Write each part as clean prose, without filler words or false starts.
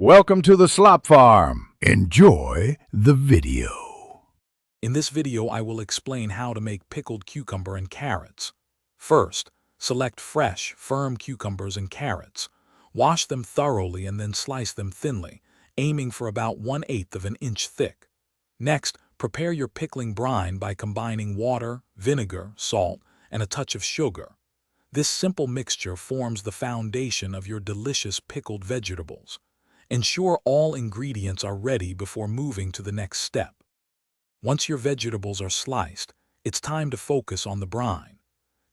Welcome to the Slop Farm. Enjoy the video. In this video, I will explain how to make pickled cucumber and carrots. First, select fresh, firm cucumbers and carrots. Wash them thoroughly and then slice them thinly, aiming for about 1/8 of an inch thick. Next, prepare your pickling brine by combining water, vinegar, salt, and a touch of sugar. This simple mixture forms the foundation of your delicious pickled vegetables. Ensure all ingredients are ready before moving to the next step. Once your vegetables are sliced, it's time to focus on the brine.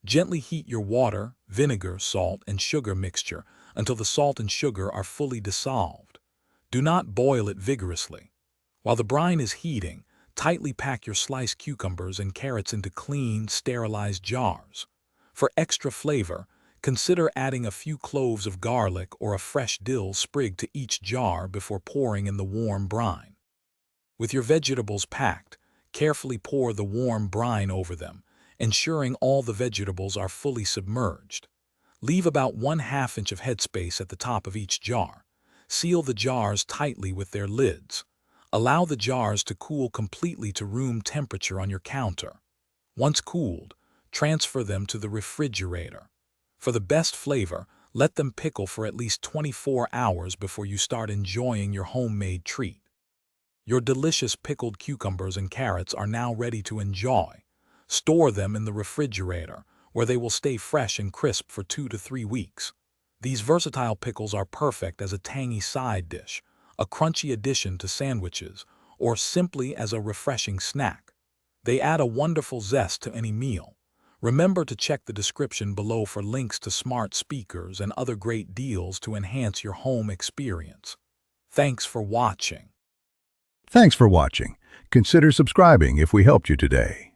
Gently heat your water, vinegar, salt, and sugar mixture until the salt and sugar are fully dissolved. Do not boil it vigorously. While the brine is heating, tightly pack your sliced cucumbers and carrots into clean, sterilized jars. For extra flavor, consider adding a few cloves of garlic or a fresh dill sprig to each jar before pouring in the warm brine. With your vegetables packed, carefully pour the warm brine over them, ensuring all the vegetables are fully submerged. Leave about 1/2 inch of headspace at the top of each jar. Seal the jars tightly with their lids. Allow the jars to cool completely to room temperature on your counter. Once cooled, transfer them to the refrigerator. For the best flavor, let them pickle for at least 24 hours before you start enjoying your homemade treat. Your delicious pickled cucumbers and carrots are now ready to enjoy. Store them in the refrigerator, where they will stay fresh and crisp for 2 to 3 weeks. These versatile pickles are perfect as a tangy side dish, a crunchy addition to sandwiches, or simply as a refreshing snack. They add a wonderful zest to any meal. Remember to check the description below for links to smart speakers and other great deals to enhance your home experience. Thanks for watching. Thanks for watching. Consider subscribing if we helped you today.